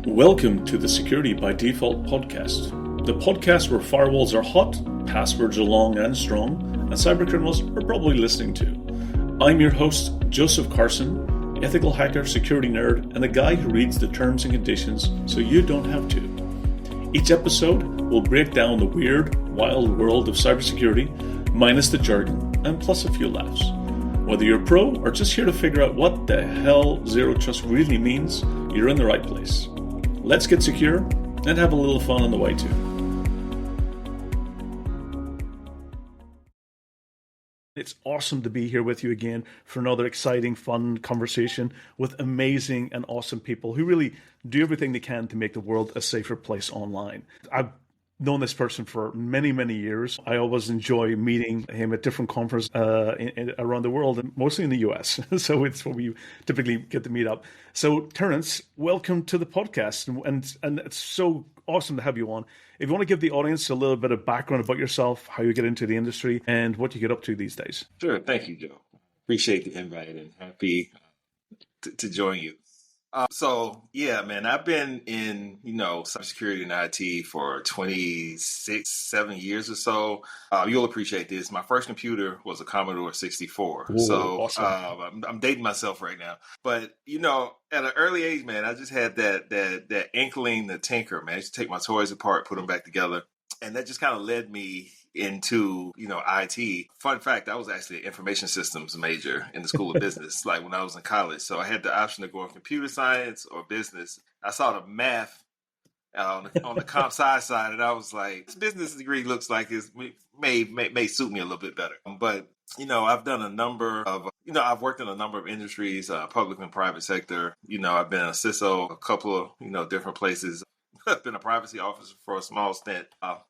Welcome to the Security by Default podcast, the podcast where firewalls are hot, passwords are long and strong, and cybercriminals are probably listening to. I'm your host, Joseph Carson, ethical hacker, security nerd, and the guy who reads the terms and conditions so you don't have to. Each episode will break down the weird, wild world of cybersecurity, minus the jargon, and plus a few laughs. Whether you're a pro or just here to figure out what the hell zero trust really means, you're in the right place. Let's get secure and have a little fun on the way too. It's awesome to be here with you again for another exciting, fun conversation with amazing and awesome people who really do everything they can to make the world a safer place online. I've known this person for many, many years. I always enjoy meeting him at different conferences around the world, and mostly in the US. So it's where we typically get to meet up. So Terence, welcome to the podcast. And it's so awesome to have you on. If you want to give the audience a little bit of background about yourself, how you get into the industry, and what you get up to these days. Sure. Thank you, Joe. Appreciate the invite and happy to join you. Man, I've been in, cybersecurity and IT for 7 years or so. You'll appreciate this. My first computer was a Commodore 64. Ooh, awesome. I'm dating myself right now. But, at an early age, man, I just had that inkling to tinker, man. I used to take my toys apart, put them back together. And that just kind of led me into, IT. Fun fact, I was actually an information systems major in the School of Business, like when I was in college. So I had the option to go in computer science or business. I saw the math on the comp sci side, and I was like, this business degree looks like it may suit me a little bit better. But, I've done a number of, I've worked in a number of industries, public and private sector. I've been a CISO, a couple of, different places. I've been a privacy officer for a small stint.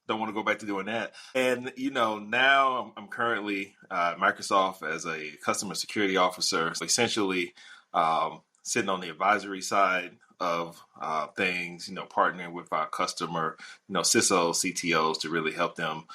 Don't want to go back to doing that. And, now I'm currently at Microsoft as a customer security officer. So essentially sitting on the advisory side of things, partnering with our customer, CISOs, CTOs to really help them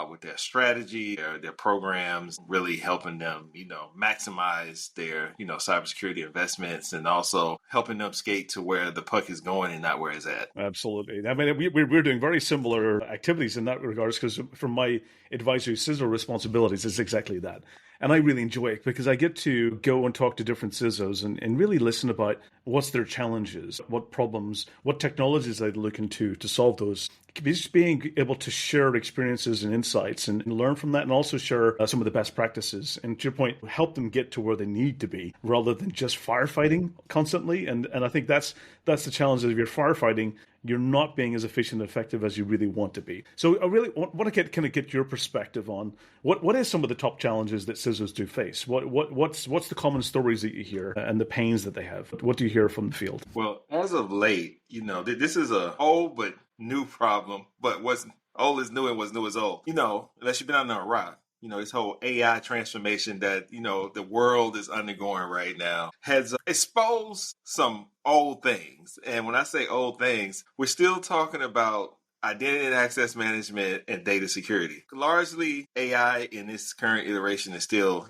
with their strategy, their programs, really helping them, maximize their, cybersecurity investments, and also helping them skate to where the puck is going and not where it's at. Absolutely. I mean, we're doing very similar activities in that regards, because from my advisory CISO responsibilities, it's exactly that. And I really enjoy it because I get to go and talk to different CISOs and really listen about what's their challenges, what problems, what technologies they're looking to solve those. Just being able to share experiences and insights and learn from that, and also share some of the best practices. And to your point, help them get to where they need to be rather than just firefighting constantly. And I think that's the challenge. If you're firefighting, you're not being as efficient and effective as you really want to be. So I really want to get your perspective on what is some of the top challenges that CISOs do face. What's the common stories that you hear and the pains that they have? What do you hear from the field? Well, as of late, this is a old but new problem. But what's old is new and what's new is old. Unless you've been under a rock. This whole AI transformation that, the world is undergoing right now has exposed some old things. And when I say old things, we're still talking about identity and access management and data security. Largely, AI in this current iteration is still,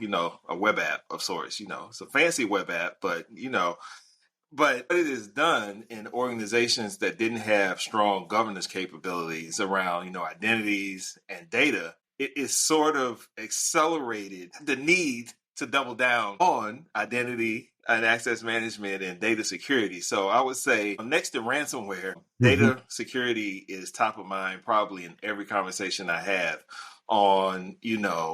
a web app of sorts. It's a fancy web app, but what it is done in organizations that didn't have strong governance capabilities around, identities and data, it is sort of accelerated the need to double down on identity and access management and data security. So I would say next to ransomware, data security is top of mind probably in every conversation I have on,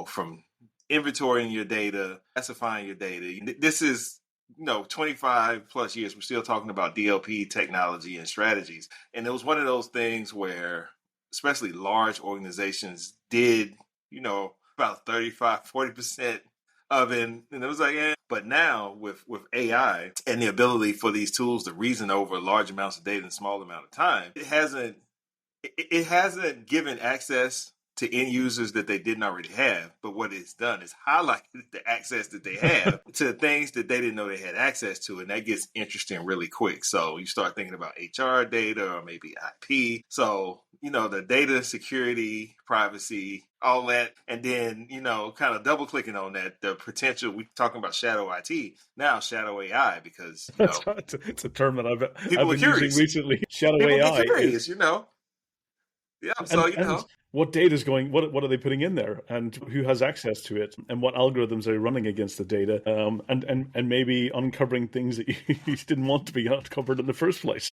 from inventorying your data, classifying your data. This is 25 plus years, we're still talking about DLP technology and strategies. And it was one of those things where, especially large organizations, did, about 40% of it. And it was like, But now with AI and the ability for these tools to reason over large amounts of data in a small amount of time, it hasn't given access to end users that they didn't already have. But what it's done is highlighted the access that they have to things that they didn't know they had access to. And that gets interesting really quick. So you start thinking about HR data or maybe IP. So, the data security, privacy, all that. And then, kind of double clicking on that, the potential, we're talking about shadow IT, now shadow AI, because, it's a term that I've been curious. using recently. Shadow People AI get curious, Yeah, so and what data is going? What are they putting in there, and who has access to it, and what algorithms are they running against the data, and maybe uncovering things that you didn't want to be uncovered in the first place.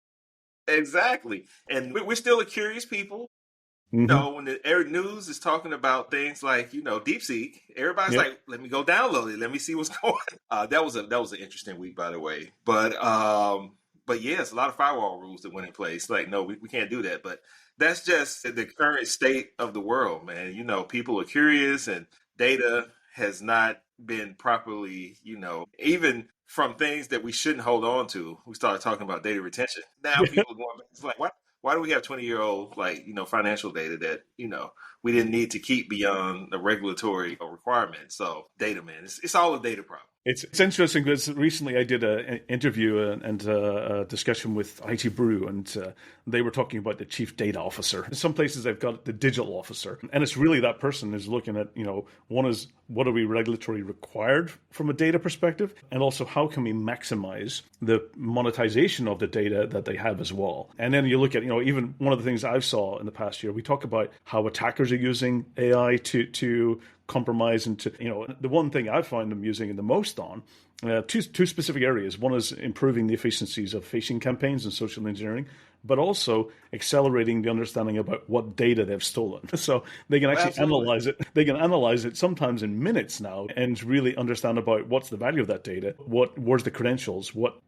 Exactly, and we're still a curious people. Mm-hmm. When the news is talking about things like DeepSeek, everybody's like, "Let me go download it. Let me see what's going on." That was an interesting week, by the way. But yes, a lot of firewall rules that went in place. Like, no, we can't do that. But that's just the current state of the world, man. People are curious, and data has not been properly, even from things that we shouldn't hold on to. We started talking about data retention. Now people are going back. It's like, what? Why do we have 20-year-old financial data that we didn't need to keep beyond the regulatory requirement? So data, man, it's all a data problem. It's interesting because recently I did an interview and a discussion with IT Brew, and they were talking about the chief data officer. In some places they've got the digital officer, and it's really that person who's looking at, one is what are we regulatory required from a data perspective, and also how can we maximize the monetization of the data that they have as well. And then you look at, even one of the things I saw in the past year, we talk about how attackers are using AI to compromise and to, the one thing I find them using it the most on, two specific areas. One is improving the efficiencies of phishing campaigns and social engineering, but also accelerating the understanding about what data they've stolen. So they can actually analyze it. They can analyze it sometimes in minutes now and really understand about what's the value of that data, where's the credentials, what,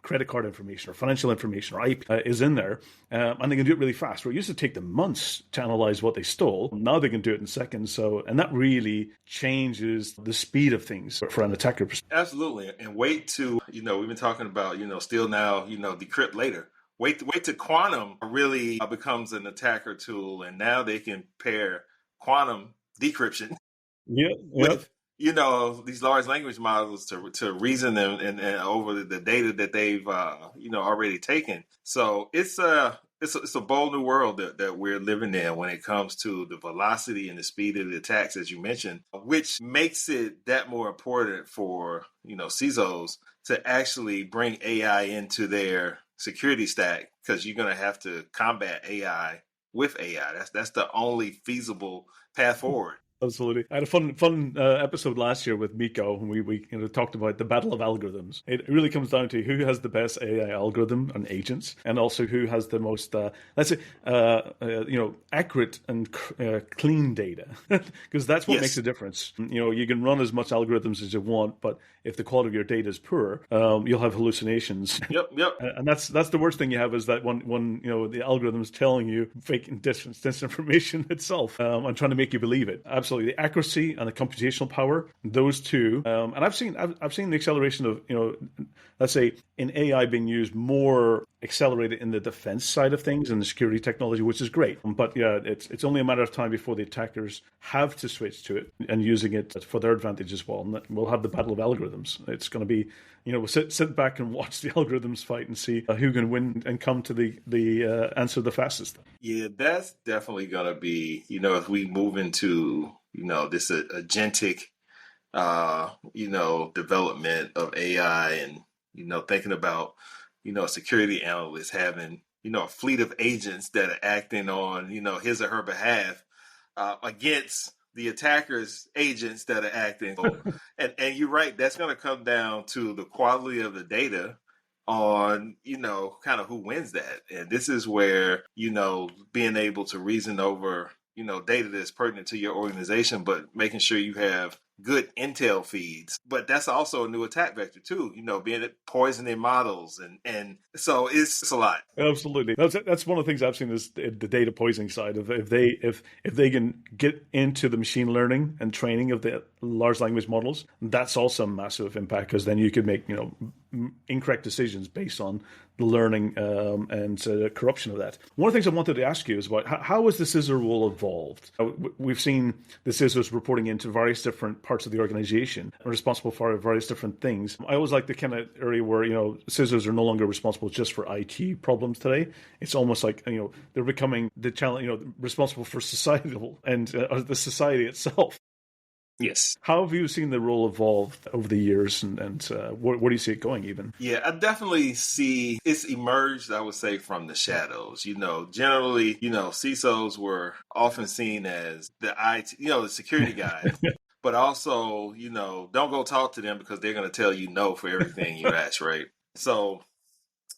credit card information or financial information or IP is in there, and they can do it really fast. Where it used to take them months to analyze what they stole, now they can do it in seconds. And that really changes the speed of things for an attacker. Absolutely, and wait to we've been talking about still now decrypt later. Wait to quantum really becomes an attacker tool, and now they can pair quantum decryption with these large language models to reason them and over the data that they've already taken. So it's a bold new world that we're living in when it comes to the velocity and the speed of the attacks, as you mentioned, which makes it that more important for CISOs to actually bring AI into their security stack, because you're going to have to combat AI with AI. That's the only feasible path forward. Absolutely. I had a fun episode last year with Miko, and we talked about the battle of algorithms. It really comes down to who has the best AI algorithm and agents, and also who has the most, let's say, accurate and clean data, because that's what makes a difference. You can run as much algorithms as you want, but if the quality of your data is poor, you'll have hallucinations. Yep. And that's the worst thing you have, is that when the algorithm's telling you fake and disinformation itself, and trying to make you believe it. Absolutely, the accuracy and the computational power, those two, and I've seen the acceleration of let's say in AI being used more accelerated in the defense side of things and the security technology, which is great. But yeah, it's only a matter of time before the attackers have to switch to it and using it for their advantage as well. And we'll have the battle of algorithms. It's going to be, we'll sit back and watch the algorithms fight and see who can win and come to the answer the fastest. Yeah, that's definitely going to be, if we move into, this agentic, development of AI, and, thinking about, a security analyst having, a fleet of agents that are acting on, his or her behalf against the attacker's agents that are acting. And you're right, that's going to come down to the quality of the data on, kind of who wins that. And this is where, being able to reason over, data that's pertinent to your organization, but making sure you have good intel feeds. But that's also a new attack vector too, being poisoning models. And so it's a lot. Absolutely. That's one of the things I've seen is the data poisoning side of if they can get into the machine learning and training of the large language models, that's also a massive impact because then you could make incorrect decisions based on the learning and corruption of that. One of the things I wanted to ask you is about how has the CISO role evolved? We've seen the CISOs reporting into various different parts of the organization and responsible for various different things. I always like the kind of area where CISOs are no longer responsible just for IT problems today. It's almost like they're becoming the challenge, responsible for societal and the society itself. Yes. How have you seen the role evolve over the years, and where do you see it going even? Yeah, I definitely see it's emerged, I would say, from the shadows. Generally, CISOs were often seen as the IT, the security guy. But also, don't go talk to them because they're going to tell you no for everything you ask, right? So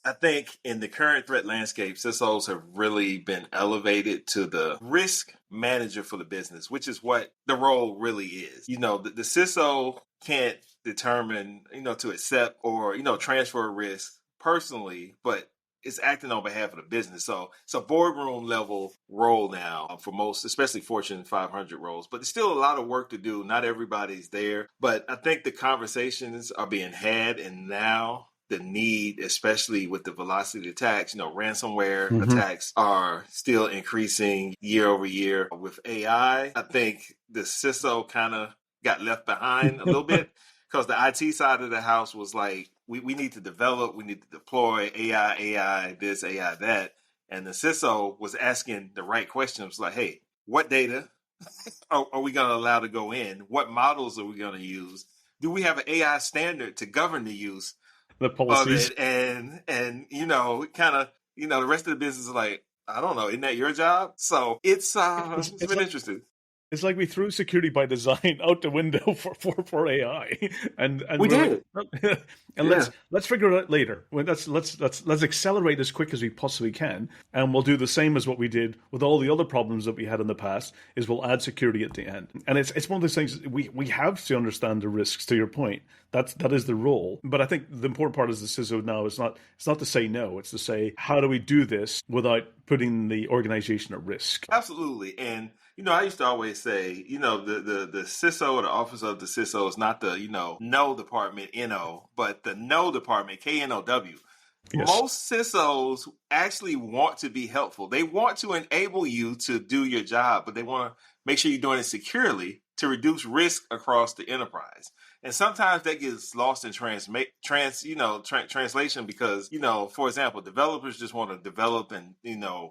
I think in the current threat landscape, CISOs have really been elevated to the risk manager for the business, which is what the role really is. The CISO can't determine, to accept or, transfer risk personally, but it's acting on behalf of the business. So it's a boardroom level role now for most, especially Fortune 500 roles, but there's still a lot of work to do. Not everybody's there, but I think the conversations are being had, and now the need, especially with the velocity attacks, ransomware attacks are still increasing year over year. With AI, I think the CISO kind of got left behind a little bit because the IT side of the house was like, we need to develop, we need to deploy AI this, AI that. And the CISO was asking the right questions like, hey, what data are we going to allow to go in? What models are we going to use? Do we have an AI standard to govern the use the policies of it? And kind of, the rest of the business is like, I don't know, isn't that your job? So it's been interesting. It's like we threw security by design out the window for AI, and we did. And let's figure it out later. Let's accelerate as quick as we possibly can, and we'll do the same as what we did with all the other problems that we had in the past. Is we'll add security at the end, and it's one of those things we have to understand the risks. To your point, that is the role. But I think the important part is the CISO now is not to say no. It's to say, how do we do this without putting the organization at risk? Absolutely. And I used to always say, the CISO or the office of the CISO is not the, know department, NO, but the know department, KNOW. Yes. Most CISOs actually want to be helpful. They want to enable you to do your job, but they want to make sure you're doing it securely to reduce risk across the enterprise. And sometimes that gets lost in translation because, for example, developers just want to develop and,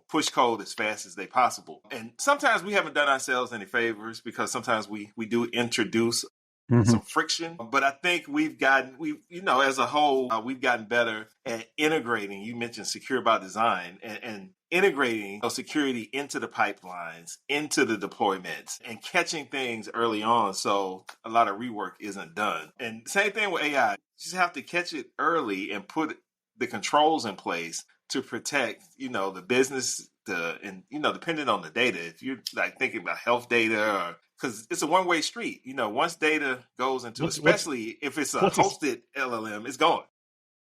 push code as fast as they possible. And sometimes we haven't done ourselves any favors because sometimes we do introduce some friction. But I think as a whole, we've gotten better at integrating. You mentioned secure by design and integrating security into the pipelines, into the deployments, and catching things early on so a lot of rework isn't done. And same thing with AI. You just have to catch it early and put the controls in place to protect, the business, depending on the data. If you're like thinking about health data because it's a one-way street. Once data goes into, especially if it's a hosted LLM, it's gone.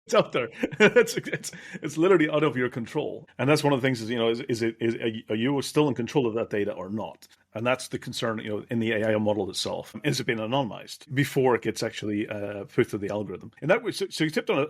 It's out there. It's literally out of your control, and that's one of the things. Are you still in control of that data or not? And that's the concern. In the AI model itself, is it being anonymized before it gets actually put through the algorithm? And that was so you tipped on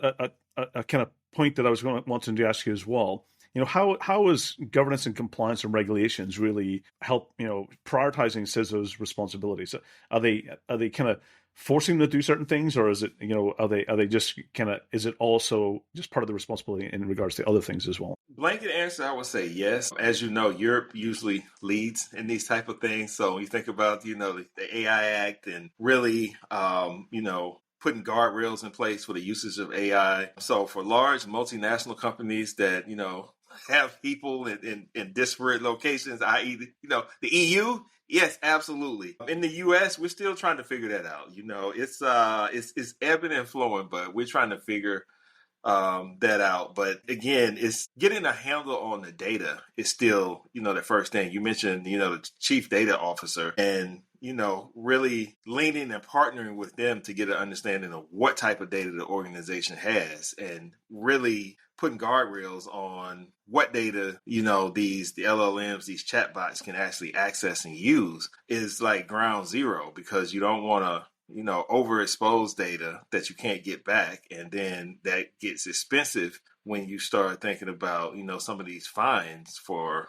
a kind of point that I was wanting to ask you as well. How is governance and compliance and regulations really help, prioritizing CISO's responsibilities? Are they kind of forcing them to do certain things, or is it, are they just kind of, is it also just part of the responsibility in regards to other things as well? Blanket answer, I would say yes. As you know, Europe usually leads in these type of things. So you think about, the AI Act and really, putting guardrails in place for the usage of AI. So for large multinational companies that, have people in disparate locations, i.e., the EU, yes, absolutely. In the US, we're still trying to figure that out. It's ebbing and flowing, but we're trying to figure that out. But again, it's getting a handle on the data is still, the first thing. You mentioned, the chief data officer, and really leaning and partnering with them to get an understanding of what type of data the organization has, and really putting guardrails on what data, the LLMs, these chatbots can actually access and use is like ground zero, because you don't want to overexpose data that you can't get back. And then that gets expensive when you start thinking about, some of these fines for,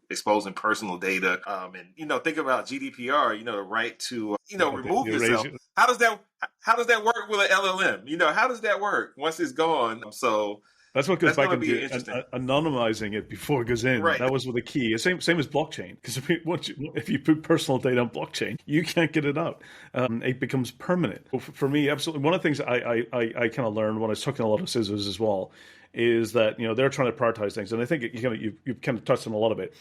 exposing personal data. And, think about GDPR, the right to, remove yourself. How does that work with an LLM? How does that work once it's gone? So that's what goes back into anonymizing it before it goes in. Right. That was the key. Same as blockchain, because if you put personal data on blockchain, you can't get it out. It becomes permanent. For me, absolutely. One of the things I kind of learned when I was talking to a lot of CISOs as well is that they're trying to prioritize things, and I think you kind of touched on a lot of it.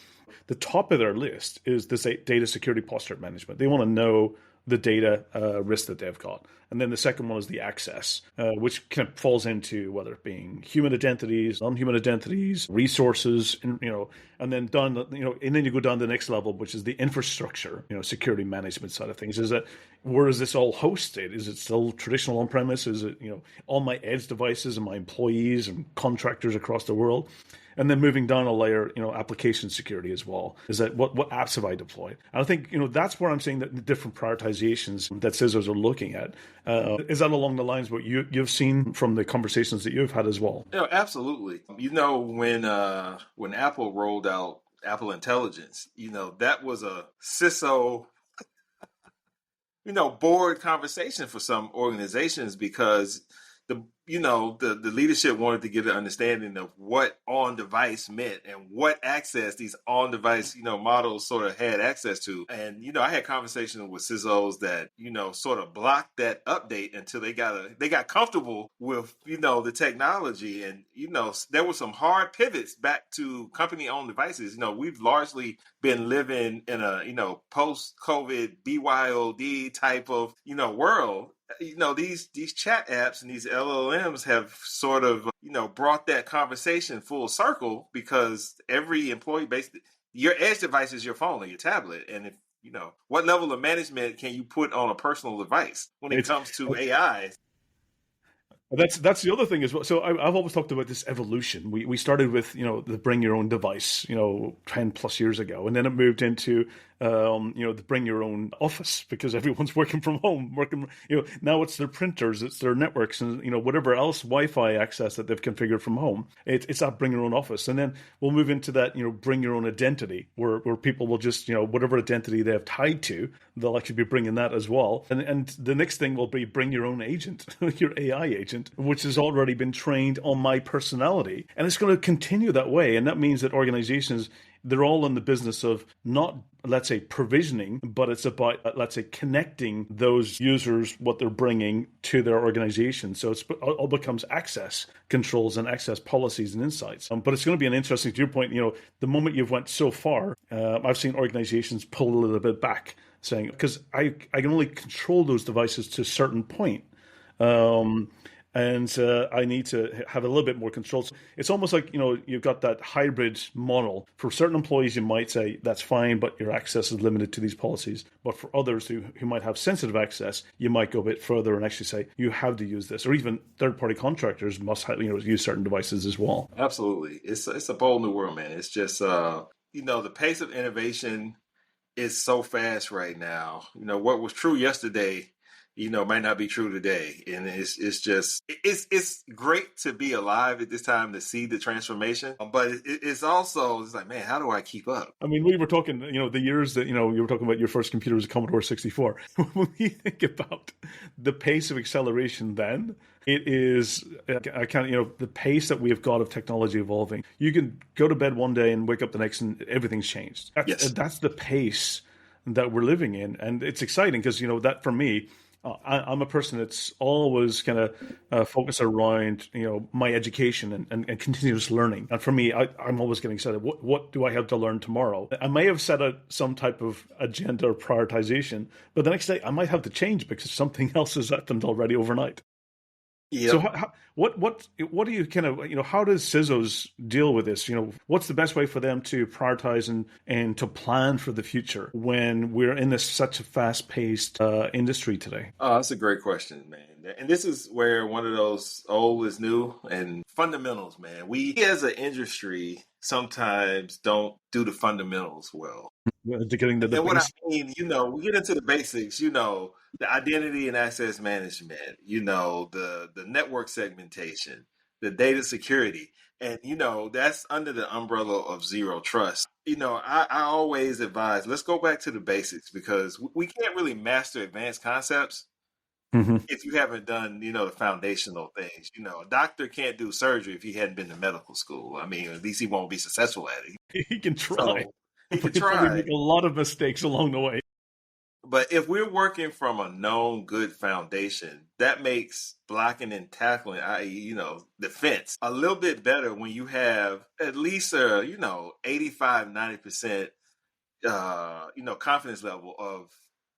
The top of their list is this data security posture management. They want to know the data risk that they've got. And then the second one is the access, which kind of falls into whether it being human identities, non-human identities, resources, and then and then you go down to the next level, which is the infrastructure, security management side of things. Is that where is this all hosted? Is it still traditional on-premise? Is it, on my edge devices and my employees and contractors across the world? And then moving down a layer, application security as well. Is that what apps have I deployed? And I think, that's where I'm saying that the different prioritizations that CISOs are looking at. Is that along the lines what you've seen from the conversations that you've had as well? Yeah, absolutely. When Apple rolled out Apple Intelligence, that was a CISO, board conversation for some organizations, because the leadership wanted to get an understanding of what on-device meant and what access these on-device, models sort of had access to. And, I had conversations with CISOs that, sort of blocked that update until they got comfortable with, the technology. And, there were some hard pivots back to company-owned devices. We've largely been living in a, post-COVID BYOD type of, world. These chat apps and these LLMs have sort of, brought that conversation full circle, because every employee your edge device is your phone or your tablet. And if, what level of management can you put on a personal device when it comes to AI? That's the other thing as well. So I've always talked about this evolution. We started with, the bring your own device, 10 plus years ago. And then it moved into, the bring your own office, because everyone's working from home, now it's their printers, it's their networks, and, whatever else Wi-Fi access that they've configured from home. It's that bring your own office. And then we'll move into that, bring your own identity, where people will just, whatever identity they have tied to, they'll actually be bringing that as well. And the next thing will be bring your own agent, your AI agent, which has already been trained on my personality. And it's going to continue that way. And that means that organizations, they're all in the business of not, let's say, provisioning, but it's about, let's say, connecting those users, what they're bringing to their organization. So it all becomes access controls and access policies and insights. But it's going to be an interesting, to your point, the moment you've went so far, I've seen organizations pull a little bit back, saying, because I can only control those devices to a certain point. And I need to have a little bit more control. So it's almost like, you've got that hybrid model. For certain employees, you might say, that's fine, but your access is limited to these policies. But for others who might have sensitive access, you might go a bit further and actually say, you have to use this. Or even third-party contractors must have, use certain devices as well. Absolutely. It's a bold new world, man. It's just, the pace of innovation is so fast right now. What was true yesterday, might not be true today. And it's great to be alive at this time to see the transformation. But it's like, man, how do I keep up? I mean, we were talking, the years that, you were talking about your first computer was a Commodore 64. When you think about the pace of acceleration then, it is, the pace that we have got of technology evolving. You can go to bed one day and wake up the next and everything's changed. That's the pace that we're living in. And it's exciting because, that for me, I'm a person that's always kind of focused around, my education and continuous learning. And for me, I'm always getting excited. What do I have to learn tomorrow? I may have set out some type of agenda or prioritization, but the next day I might have to change because something else has happened already overnight. So Yep. what do you kind of, how does CISOs deal with this? What's the best way for them to prioritize and to plan for the future when we're in this such a fast paced industry today? Oh, that's a great question, man. And this is where one of those old is new and fundamentals, man. We as an industry sometimes don't do the fundamentals well. To getting to the And what I base. mean, we get into the basics, the identity and access management, the network segmentation, the data security. And, that's under the umbrella of zero trust. I always advise, let's go back to the basics because we can't really master advanced concepts Hmm. if you haven't done, the foundational things. A doctor can't do surgery if he hadn't been to medical school. I mean, at least he won't be successful at it. He can try, So he but could he'll probably try. make a lot of mistakes along the way. But if we're working from a known good foundation, that makes blocking and tackling, i.e., defense, a little bit better when you have at least 85, 90% confidence level of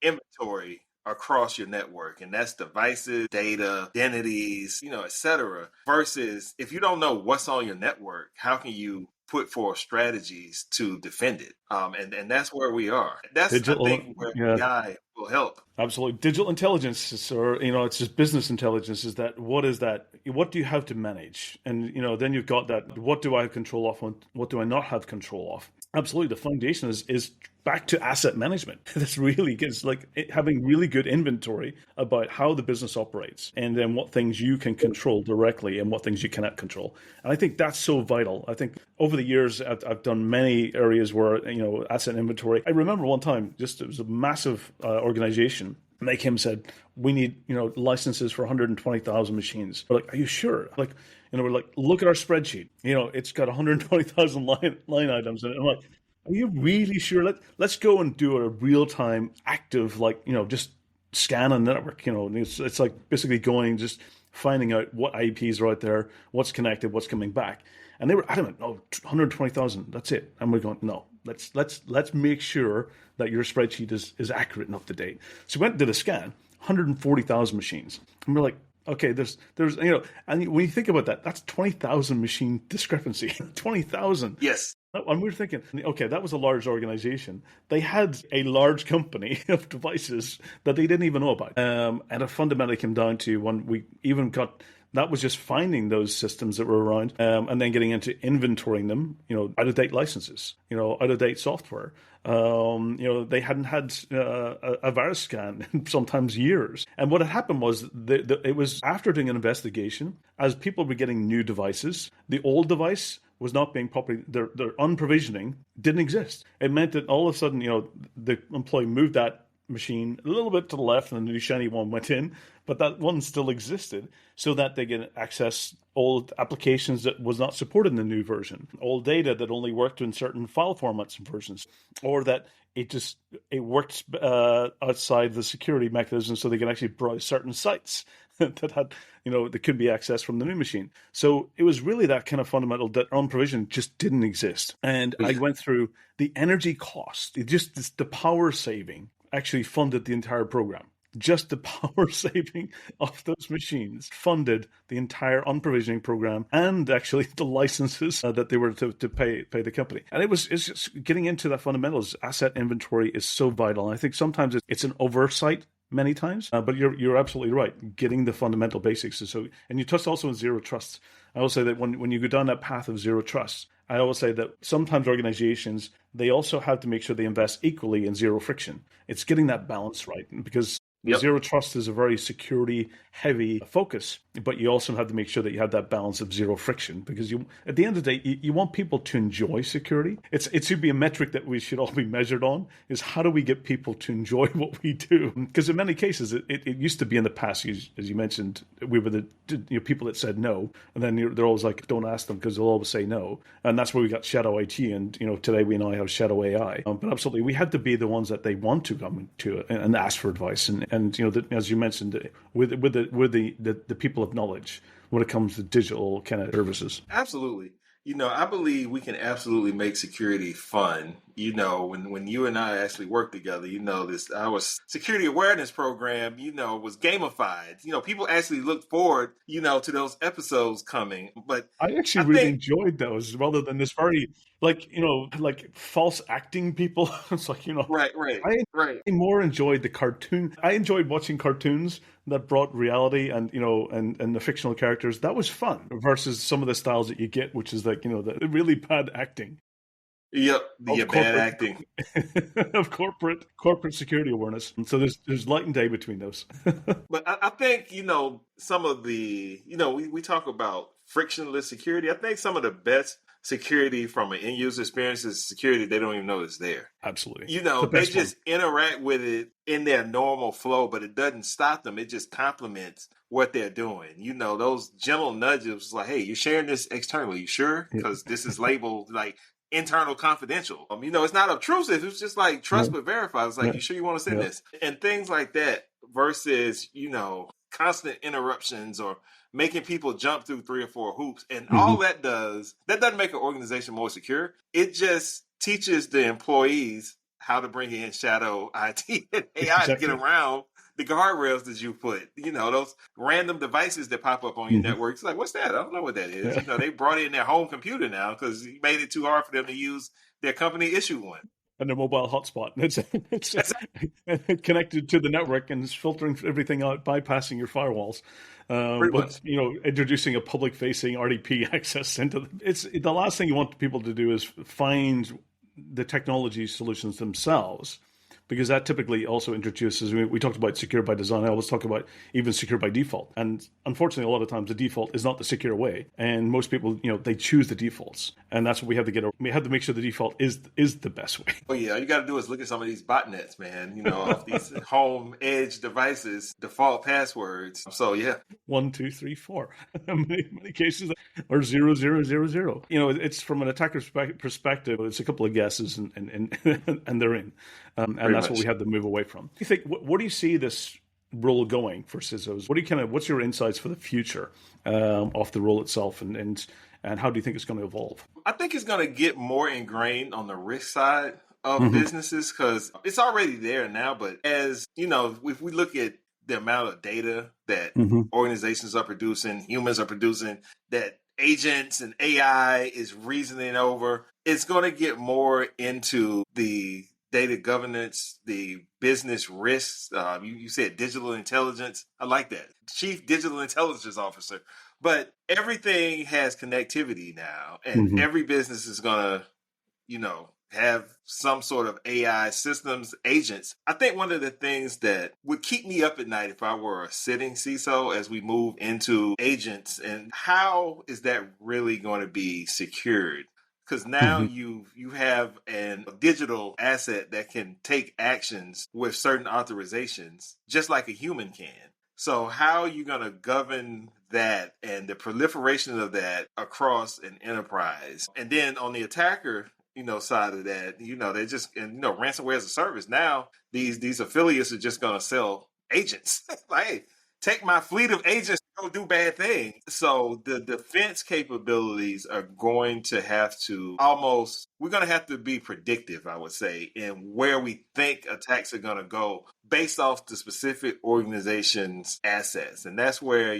inventory across your network. And that's devices, data, identities, et cetera. Versus if you don't know what's on your network, how can you put forth strategies to defend it? And that's where we are. That's, I Digital, think, where yeah. AI will help. Absolutely. Digital intelligence or, it's just business intelligence is that, what is that? What do you have to manage? And, then you've got that, what do I have control of? What do I not have control of? Absolutely. The foundation is back to asset management. This really is like having really good inventory about how the business operates and then what things you can control directly and what things you cannot control. And I think that's so vital. I think over the years, I've done many areas where, asset inventory. I remember one time, just it was a massive organization. And they came and said, we need, licenses for 120,000 machines. We're like, are you sure? Like, we're like, look at our spreadsheet. It's got 120,000 line items. And I'm like, are you really sure? Let's go and do a real time active, like, just scan on the network. And it's like basically going, just finding out what IPs are out there, what's connected, what's coming back. And they were adamant, no, 120,000, that's it. And we're going, no, let's make sure that your spreadsheet is accurate and up to date. So we went and did a scan, 140,000 machines. And we're like, okay, there's and when you think about that, that's 20,000 machine discrepancy. 20,000. Yes. And we were thinking, okay, that was a large organization. They had a large company of devices that they didn't even know about. And it fundamentally came down to when we even got, that was just finding those systems that were around and then getting into inventorying them, out of date licenses, out of date software. They hadn't had a virus scan in sometimes years. And what had happened was it was after doing an investigation, as people were getting new devices, the old device was not being properly, their unprovisioning didn't exist. It meant that all of a sudden, the employee moved that machine a little bit to the left and the new shiny one went in, but that one still existed so that they can access old applications that was not supported in the new version, old data that only worked in certain file formats and versions, or that it worked outside the security mechanism so they can actually browse certain sites that had, that could be accessed from the new machine. So it was really that kind of fundamental that on provision just didn't exist. And I went through the energy cost, the power saving actually funded the entire program. Just the power saving of those machines funded the entire unprovisioning program and actually the licenses that they were to pay the company. And it's just getting into that fundamentals. Asset inventory is so vital. And I think sometimes it's an oversight many times, but you're absolutely right. Getting the fundamental basics is so. And you touched also on zero trust. I will say that when you go down that path of zero trust, I always say that sometimes organizations, they also have to make sure they invest equally in zero friction. It's getting that balance right because Yep. zero trust is a very security heavy focus, but you also have to make sure that you have that balance of zero friction because at the end of the day, you want people to enjoy security. It should be a metric that we should all be measured on is how do we get people to enjoy what we do? Because in many cases, it used to be in the past, as you mentioned, we were the people that said no, and then they're always like, don't ask them because they'll always say no. And that's where we got shadow IT. And, today we now have shadow AI. But absolutely, we had to be the ones that they want to come to and ask for advice. And as you mentioned, with the people of knowledge when it comes to digital kind of services. Absolutely. I believe we can absolutely make security fun when you and I actually worked together, this our security awareness program, was gamified. People actually looked forward, to those episodes coming. But I actually I really think enjoyed those rather than this very, like false acting people. It's like, right, right, I right. more enjoyed the cartoon. I enjoyed watching cartoons that brought reality and, and the fictional characters. That was fun versus some of the styles that you get, which is like, the really bad acting Yep, the of bad corporate acting. of corporate security awareness. And so there's light and day between those. But I think, some of the, we talk about frictionless security. I think some of the best security from an end user experience is security they don't even know is there. Absolutely. It's the They best one. just interact with it in their normal flow, but it doesn't stop them. It just complements what they're doing. Those gentle nudges like, hey, you're sharing this externally. You sure? Yeah. Because this is labeled like internal confidential. It's not obtrusive. It's just like trust but verify. It's like, Yeah. you sure you want to send Yeah. this? And things like that versus, constant interruptions or making people jump through 3 or 4 hoops. And all that doesn't make an organization more secure. It just teaches the employees how to bring in shadow IT and AI to get around the guardrails that you put. Those random devices that pop up on your network. It's like, what's that? I don't know what that is. Yeah. They brought in their home computer now because you made it too hard for them to use their company issued one. And their mobile hotspot. It's connected to the network and it's filtering everything out, bypassing your firewalls. Pretty But much. introducing a public-facing RDP access into it's the last thing you want people to do is find the technology solutions themselves, because that typically also introduces. We talked about secure by design. I always talk about even secure by default, and unfortunately, a lot of times the default is not the secure way, and most people, they choose the defaults, and that's what we have to get. We have to make sure the default is the best way. Oh yeah, all you got to do is look at some of these botnets, man. Off these home edge devices, default passwords. So yeah, 1, 2, 3, 4. many cases, or 0, 0, 0, 0. It's from an attacker's perspective. It's a couple of guesses, and and they're in, and that's what we have to move away from. You think? What do you see this role going for CISOs? What's your insights for the future of the role itself, and how do you think it's going to evolve? I think it's going to get more ingrained on the risk side of businesses because it's already there now. But as if we look at the amount of data that organizations are producing, humans are producing, that agents and AI is reasoning over, it's going to get more into the data governance, the business risks. You said digital intelligence. I like that. Chief Digital Intelligence Officer. But everything has connectivity now, and every business is going to, have some sort of AI systems, agents. I think one of the things that would keep me up at night if I were a sitting CISO as we move into agents, and how is that really going to be secured? Because now you have a digital asset that can take actions with certain authorizations, just like a human can. So how are you going to govern that and the proliferation of that across an enterprise? And then on the attacker, side of that, they just, and ransomware as a service. Now these affiliates are just going to sell agents. Like, hey, take my fleet of agents to go do bad things. So the defense capabilities are going to have to we're going to have to be predictive, I would say, in where we think attacks are going to go based off the specific organization's assets. And that's where,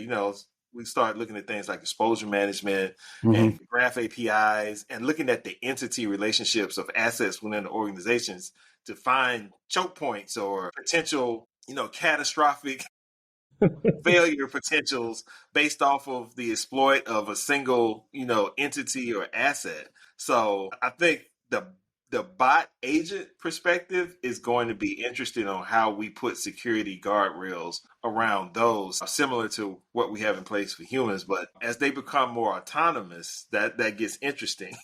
we start looking at things like exposure management and graph APIs and looking at the entity relationships of assets within the organizations to find choke points or potential, catastrophic failure potentials based off of the exploit of a single, entity or asset. So I think the bot agent perspective is going to be interesting on how we put security guardrails around those, similar to what we have in place for humans. But as they become more autonomous, that gets interesting.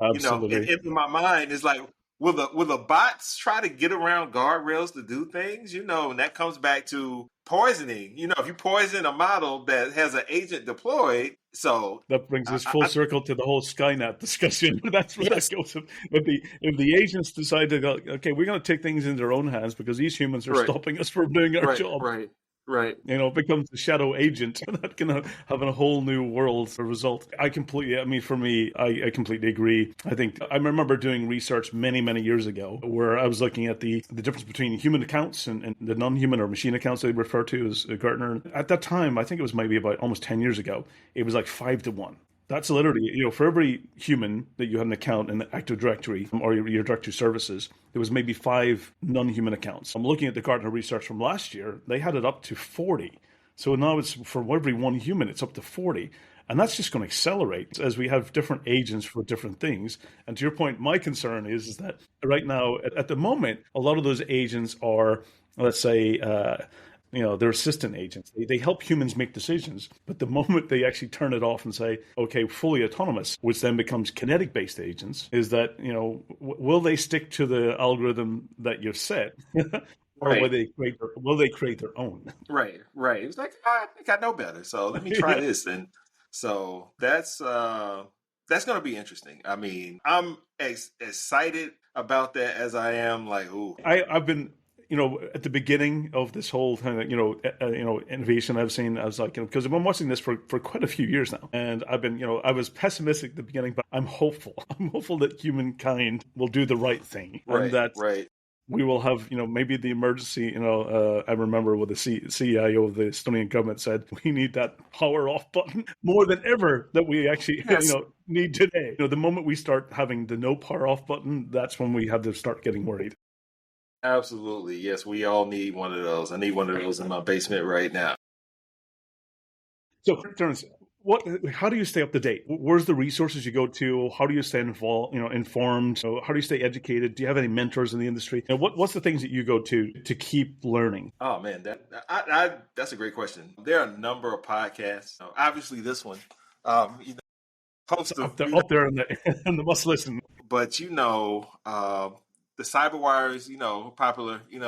Absolutely. In my mind, it's like, will the bots try to get around guardrails to do things? And that comes back to poisoning. If you poison a model that has an agent deployed, so that brings us full circle to the whole Skynet discussion. That's where that goes. If the agents decide to go, okay, we're going to take things into their own hands because these humans are stopping us from doing our job. Right. Right. It becomes a shadow agent that can have a whole new world as a result. For me, I completely agree. I think I remember doing research many, many years ago where I was looking at the difference between human accounts and the non-human or machine accounts they refer to as Gartner. At that time, I think it was maybe about almost 10 years ago, it was like 5 to 1. That's literally, for every human that you had an account in the Active Directory or your directory services, there was maybe 5 non-human accounts. I'm looking at the Gartner research from last year. They had it up to 40. So now it's for every one human, it's up to 40. And that's just going to accelerate as we have different agents for different things. And to your point, my concern is that right now, at the moment, a lot of those agents are, let's say, they're assistant agents. They help humans make decisions. But the moment they actually turn it off and say, okay, fully autonomous, which then becomes kinetic-based agents, is that, will they stick to the algorithm that you've set? Or Right. will they create their own? Right. Right. It's like, I think I know better. So let me try Yeah. this. And so that's going to be interesting. I mean, I'm as excited about that as I am like, ooh. I've been, at the beginning of this whole kind of, innovation I've seen, I was like, because I've been watching this for quite a few years now. And I've been, I was pessimistic at the beginning, but I'm hopeful. I'm hopeful that humankind will do the right thing. And Right. that Right. we will have, maybe the emergency, I remember what the CIO of the Estonian government said, we need that power off button more than ever that we actually, Yes. need today. The moment we start having the no power off button, that's when we have to start getting worried. Absolutely. Yes, we all need one of those. I need one of those in my basement right now. So, Terence, how do you stay up to date? Where's the resources you go to? How do you stay informed? So how do you stay educated? Do you have any mentors in the industry? What's the things that you go to keep learning? Oh man, that's a great question. There are a number of podcasts. Obviously, this one, you know, It's host of, up there in the in the must listen. but the CyberWires, popular. When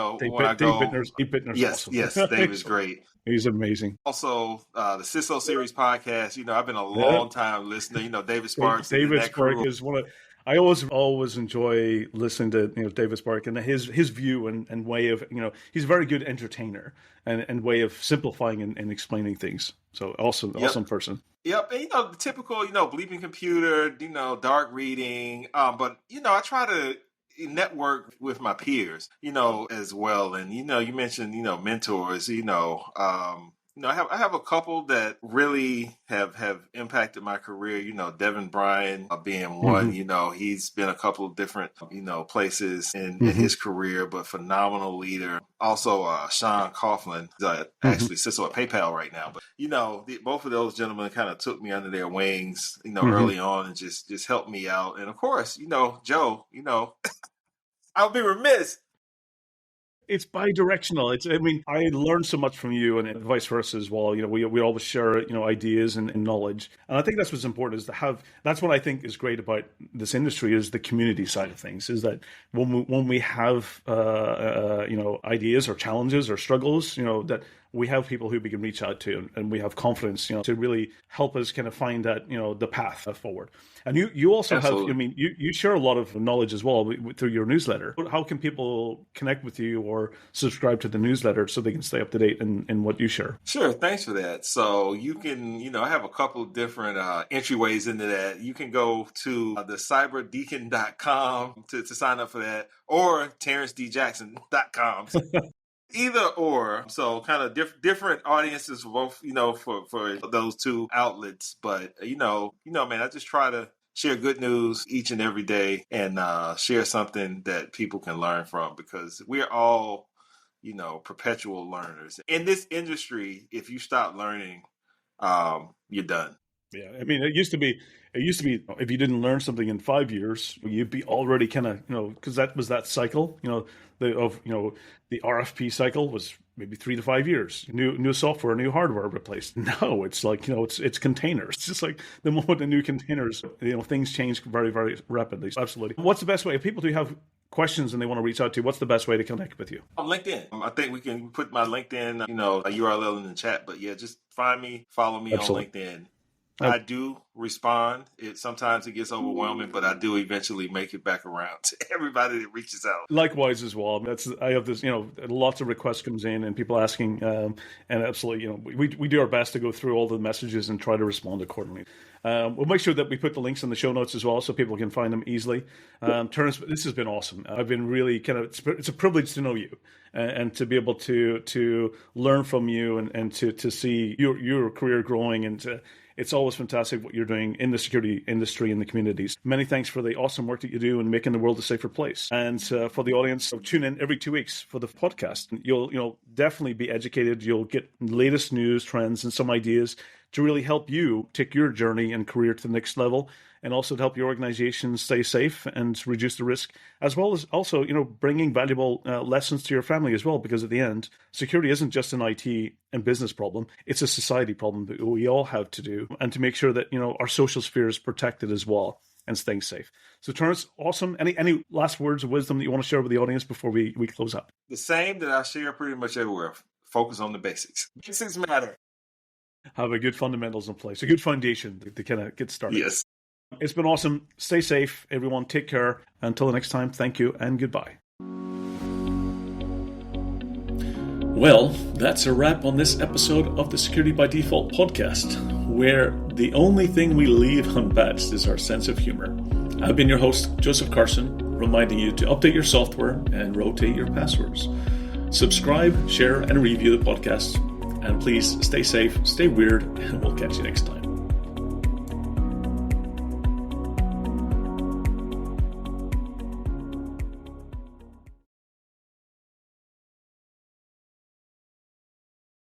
I Dave go, Bittner's yes, awesome. yes, Dave is great. He's amazing. Also, the CISO series podcast. I've been a Yeah. long time listener. David Sparks and David that Spark crew. is one of. I always enjoy listening to David Spark and his view and way of he's a very good entertainer and way of simplifying and explaining things. So awesome person. Yep, and the typical, bleeping computer, dark reading. But I try to network with my peers, as well. And you mentioned, mentors. I have a couple that really have impacted my career. Devin Bryan being one. He's been a couple of different places in his career, but phenomenal leader. Also, Sean Coughlin, actually CISO at PayPal right now. But both of those gentlemen kind of took me under their wings, early on, and just helped me out. And of course, Joe, I'll be remiss. It's bi-directional. I learned so much from you and vice versa as well. We always share, ideas and knowledge. And I think that's what's important is to have, that's what I think is great about this industry is the community side of things is that when we have, ideas or challenges or struggles, that we have people who we can reach out to and we have confidence, to really help us kind of find that, the path forward. And you also Absolutely. have, you share a lot of knowledge as well through your newsletter. How can people connect with you or subscribe to the newsletter so they can stay up to date in what you share? Sure. Thanks for that. So you can, I have a couple of different entryways into that. You can go to the cyberdeacon.com to sign up for that or terencedjackson.com. Either or, so kind of different audiences for both, for those two outlets. But man, I just try to share good news each and every day and share something that people can learn from because we're all, perpetual learners in this industry. If you stop learning, you're done. Yeah, it used to be if you didn't learn something in 5 years, you'd be already kind of, because that was that cycle, the RFP cycle was maybe 3 to 5 years. New software, new hardware replaced. No, it's like, it's containers. It's just like the moment the new containers, things change very, very rapidly. So absolutely. What's the best way? If people do have questions and they want to reach out to you, what's the best way to connect with you? On LinkedIn. I think we can put my LinkedIn, a URL in the chat. But yeah, just find me, follow me Absolutely. on LinkedIn. I do respond. Sometimes it gets overwhelming, but I do eventually make it back around to everybody that reaches out. Likewise as well. I have this, lots of requests comes in and people asking, and absolutely, we do our best to go through all the messages and try to respond accordingly. We'll make sure that we put the links in the show notes as well so people can find them easily. Terence, this has been awesome. I've been really it's a privilege to know you and to be able to learn from you and to see your career growing, and it's always fantastic what you're doing in the security industry and the communities. Many thanks for the awesome work that you do in making the world a safer place. And for the audience, tune in every 2 weeks for the podcast. You'll definitely be educated. You'll get latest news, trends, and some ideas to really help you take your journey and career to the next level, and also to help your organization stay safe and reduce the risk, as well as also, bringing valuable lessons to your family as well, because at the end, security isn't just an IT and business problem. It's a society problem that we all have to do, and to make sure that, our social sphere is protected as well and staying safe. So Terence, awesome. Any last words of wisdom that you want to share with the audience before we close up? The same that I share pretty much everywhere. Focus on the basics. Basics matter. Have a good fundamentals in place, a good foundation to kind of get started. Yes. It's been awesome. Stay safe, everyone. Take care. Until the next time, thank you and goodbye. Well, that's a wrap on this episode of the Security by Default podcast, where the only thing we leave unpatched is our sense of humor. I've been your host, Joseph Carson, reminding you to update your software and rotate your passwords. Subscribe, share, and review the podcast. And please stay safe, stay weird, and we'll catch you next time.